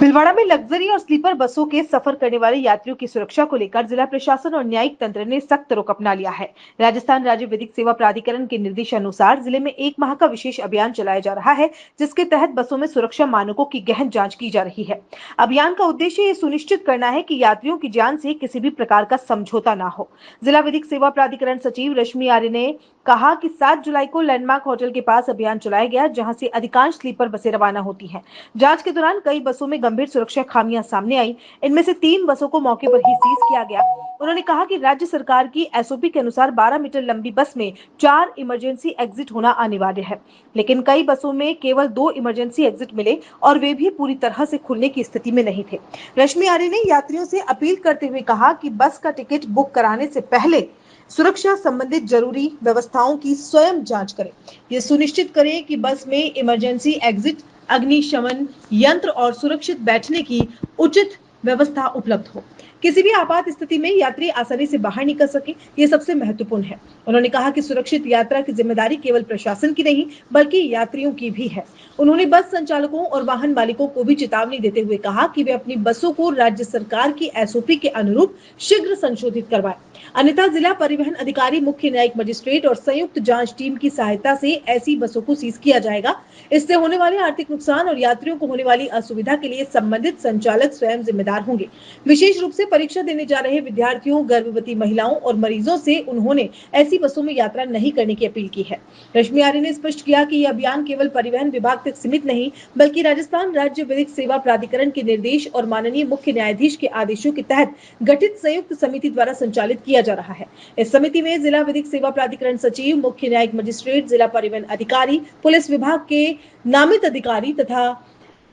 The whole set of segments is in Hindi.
भीलवाड़ा में लग्जरी और स्लीपर बसों के सफर करने वाले यात्रियों की सुरक्षा को लेकर जिला प्रशासन और न्यायिक तंत्र ने सख्त रुख अपना लिया है। राजस्थान राज्य विधिक सेवा प्राधिकरण के निर्देशानुसार जिले में 1 माह का विशेष अभियान चलाया जा रहा है, जिसके तहत बसों में सुरक्षा मानकों की गहन जांच की जा रही है। अभियान का उद्देश्य ये सुनिश्चित करना है कि यात्रियों की जान से किसी भी प्रकार का समझौता न हो। जिला विधिक सेवा प्राधिकरण सचिव रश्मि आर्य ने कहा कि 7 जुलाई को लैंडमार्क होटल के पास अभियान चलाया गया, जहां से अधिकांश स्लीपर बसें रवाना होती हैं। जांच के दौरान कई बसों में गंभीर सुरक्षा खामियां सामने आई। इनमें से 3 बसों को मौके पर ही सीज किया गया। उन्होंने कहा कि राज्य सरकार की एसओपी के अनुसार 12 मीटर लंबी बस में 4 इमरजेंसी एग्जिट होना अनिवार्य है, लेकिन कई बसों में केवल 2 इमरजेंसी एग्जिट मिले और वे भी पूरी तरह से खुलने की स्थिति में नहीं थे। रश्मि आर्य ने यात्रियों से अपील करते हुए कहा कि बस का टिकट बुक कराने से पहले सुरक्षा संबंधित जरूरी व्यवस्थाओं की स्वयं जांच करें। ये सुनिश्चित करें कि बस में इमरजेंसी एग्जिट, अग्निशमन यंत्र और सुरक्षित बैठने की उचित व्यवस्था उपलब्ध हो। किसी भी आपात स्थिति में यात्री आसानी से बाहर निकल सके, ये सबसे महत्वपूर्ण है। उन्होंने कहा कि सुरक्षित यात्रा की जिम्मेदारी केवल प्रशासन की नहीं, बल्कि यात्रियों की भी है। उन्होंने बस संचालकों और वाहन मालिकों को भी चेतावनी देते हुए कहा कि वे अपनी बसों को राज्य सरकार की एसओपी के अनुरूप शीघ्र संशोधित करवाएं, अन्यथा जिला परिवहन अधिकारी, मुख्य न्यायिक मजिस्ट्रेट और संयुक्त जांच टीम की सहायता से ऐसी बसों को सीज किया जाएगा। इससे होने वाले आर्थिक नुकसान और यात्रियों को होने वाली असुविधा के लिए संबंधित संचालक स्वयं जिम्मेदार होंगे। विशेष रूप से परीक्षा देने जा रहे विद्यार्थियों, गर्भवती महिलाओं और मरीजों से उन्होंने ऐसी बसों में यात्रा नहीं करने की अपील की है। रश्मि आर्य ने स्पष्ट किया कि यह अभियान केवल परिवहन विभाग तक सीमित नहीं, बल्कि राजस्थान राज्य विधिक सेवा प्राधिकरण के निर्देश और माननीय मुख्य न्यायाधीश के आदेशों के तहत गठित संयुक्त समिति द्वारा संचालित किया जा रहा है। इस समिति में जिला विधिक सेवा प्राधिकरण सचिव, मुख्य न्यायिक मजिस्ट्रेट, जिला परिवहन अधिकारी, पुलिस विभाग के नामित अधिकारी तथा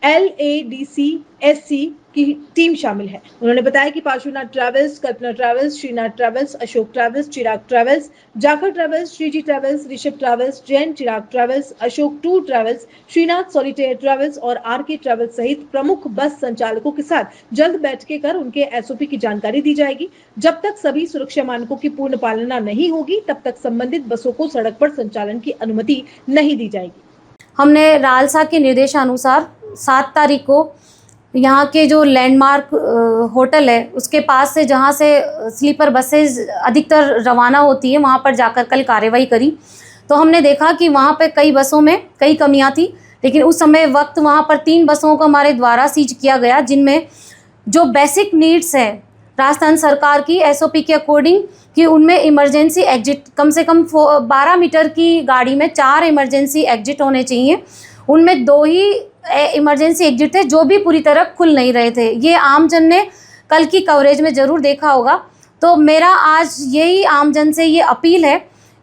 LADC-SC की टीम शामिल है। उन्होंने बताया कि Parshvanath travels, Kalpana travels, Shrinath travels, Ashok travels, Chirag travels, Jakhar travels, Shriji travels, Rishabh travels, Jain Chirag travels, Ashok tour travels, Shrinath solitaire travels और RK ट्रैवल्स सहित प्रमुख बस संचालकों के साथ जल्द बैठकें कर उनके एसओपी की जानकारी दी जाएगी। जब तक सभी सुरक्षा मानकों की पूर्ण पालना नहीं होगी, तब तक संबंधित बसों को सड़क पर संचालन की अनुमति नहीं दी जाएगी। हमने रालसा के निर्देशानुसार 7 तारीख को यहाँ के जो लैंडमार्क होटल है उसके पास से, जहाँ से स्लीपर बसेस अधिकतर रवाना होती है, वहाँ पर जाकर कल कार्रवाई करी। तो हमने देखा कि वहाँ पे कई बसों में कई कमियां थी, लेकिन उस समय वक्त वहाँ पर 3 बसों को हमारे द्वारा सीज किया गया, जिनमें जो बेसिक नीड्स है राजस्थान सरकार की एसओपी के अकॉर्डिंग कि उनमें इमरजेंसी एग्जिट कम से कम 12 मीटर की गाड़ी में 4 इमरजेंसी एग्जिट होने चाहिए। उनमें 2 ही इमरजेंसी एग्जिट थे जो भी पूरी तरह खुल नहीं रहे थे। ये आमजन ने कल की कवरेज में ज़रूर देखा होगा। तो मेरा आज यही आमजन से ये अपील है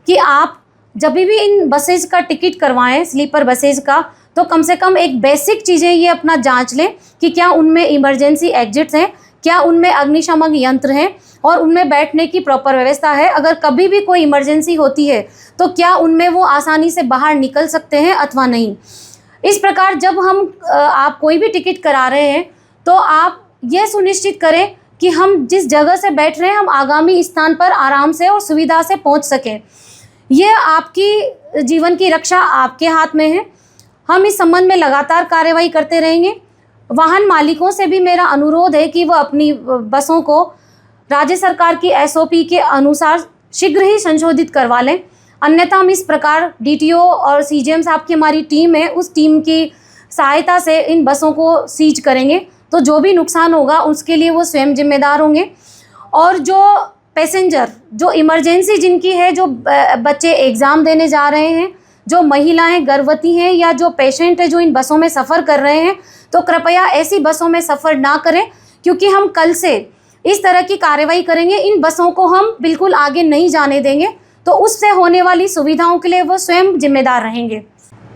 कि आप जब भी इन बसेज का टिकट करवाएं, स्लीपर बसेज का, तो कम से कम एक बेसिक चीज़ें ये अपना जांच लें कि क्या उनमें इमरजेंसी एग्जिट्स हैं, क्या उनमें अग्निशमन यंत्र हैं और उनमें बैठने की प्रॉपर व्यवस्था है। अगर कभी भी कोई इमरजेंसी होती है तो क्या उनमें वो आसानी से बाहर निकल सकते हैं अथवा नहीं। इस प्रकार जब हम आप कोई भी टिकट करा रहे हैं तो आप ये सुनिश्चित करें कि हम जिस जगह से बैठ रहे हैं हम आगामी स्थान पर आराम से और सुविधा से पहुंच सकें। ये आपकी जीवन की रक्षा आपके हाथ में है। हम इस संबंध में लगातार कार्रवाई करते रहेंगे। वाहन मालिकों से भी मेरा अनुरोध है कि वो अपनी बसों को राज्य सरकार की एसओपी के अनुसार शीघ्र ही संशोधित करवा लें, अन्यथा हम इस प्रकार डीटीओ और सीजीएम साहब की हमारी टीम है, उस टीम की सहायता से इन बसों को सीज करेंगे। तो जो भी नुकसान होगा उसके लिए वो स्वयं जिम्मेदार होंगे। और जो पैसेंजर, जो इमरजेंसी जिनकी है, जो बच्चे एग्ज़ाम देने जा रहे हैं, जो महिलाएं गर्भवती हैं या जो पेशेंट है जो इन बसों में सफ़र कर रहे हैं, तो कृपया ऐसी बसों में सफ़र ना करें, क्योंकि हम कल से इस तरह की कार्रवाई करेंगे। इन बसों को हम बिल्कुल आगे नहीं जाने देंगे, तो उससे होने वाली सुविधाओं के लिए वो स्वयं जिम्मेदार रहेंगे।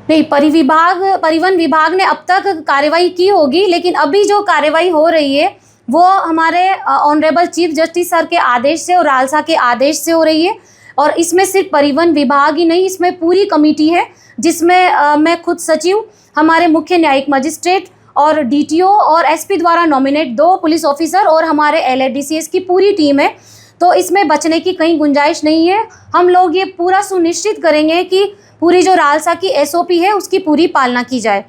नहीं, परिवहन विभाग ने अब तक कार्रवाई की होगी, लेकिन अभी जो कार्रवाई हो रही है वो हमारे ऑनरेबल चीफ जस्टिस सर के आदेश से और रालसा के आदेश से हो रही है। और इसमें सिर्फ परिवहन विभाग ही नहीं, इसमें पूरी कमेटी है, जिसमें मैं खुद सचिव, हमारे मुख्य न्यायिक मजिस्ट्रेट और डीटीओ और एसपी द्वारा नॉमिनेट 2 पुलिस ऑफिसर और हमारे LADCS की पूरी टीम है। तो इसमें बचने की कहीं गुंजाइश नहीं है। हम लोग ये पूरा सुनिश्चित करेंगे कि पूरी जो रालसा की एसओपी है उसकी पूरी पालना की जाए।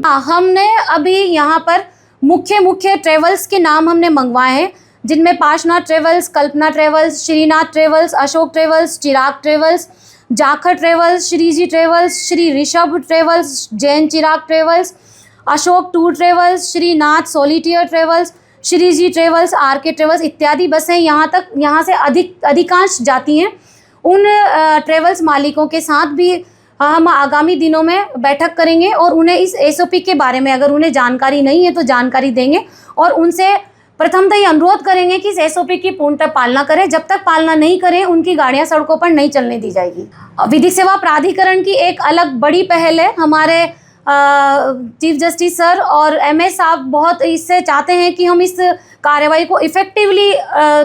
हमने अभी यहाँ पर मुख्य ट्रेवल्स के नाम हमने मंगवाए हैं, जिनमें Pashnath travels, Kalpana travels, Shrinath travels, Ashok travels, Chirag travels, Jakhar travels, Shriji travels, Shri Rishabh travels, Jain Chirag travels, Ashok tour travels, Shrinath solitaire travels, Shriji travels, R K travels इत्यादि बसें यहाँ से अधिकांश जाती हैं। उन ट्रेवल्स मालिकों के साथ भी हम आगामी दिनों में बैठक करेंगे और उन्हें इस एसओपी के बारे में, अगर उन्हें जानकारी नहीं है तो जानकारी देंगे और उनसे प्रथमतः ये अनुरोध करेंगे कि इस एसओपी की पूर्णतः पालना करें। जब तक पालना नहीं करें, उनकी गाड़ियां सड़कों पर नहीं चलने दी जाएगी। विधिक सेवा प्राधिकरण की एक अलग बड़ी पहल है। हमारे चीफ जस्टिस सर और एमएस साहब बहुत इससे चाहते हैं कि हम इस कार्रवाई को इफेक्टिवली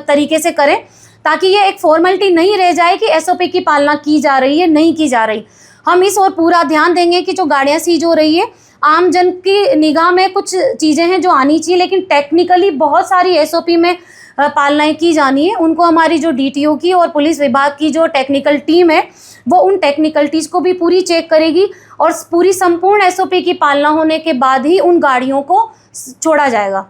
तरीके से करें, ताकि ये एक फॉर्मेलिटी नहीं रह जाए कि एसओपी की पालना की जा रही है, नहीं की जा रही। हम इस ओर पूरा ध्यान देंगे कि जो गाड़ियां सीज हो रही है, आम जन की निगाह में कुछ चीज़ें हैं जो आनी चाहिए, लेकिन टेक्निकली बहुत सारी एसओपी में पालनाएं की जानी है। उनको हमारी जो डीटीओ की और पुलिस विभाग की जो टेक्निकल टीम है, वो उन टेक्निकलिटीज़ को भी पूरी चेक करेगी और पूरी संपूर्ण एसओपी की पालना होने के बाद ही उन गाड़ियों को छोड़ा जाएगा।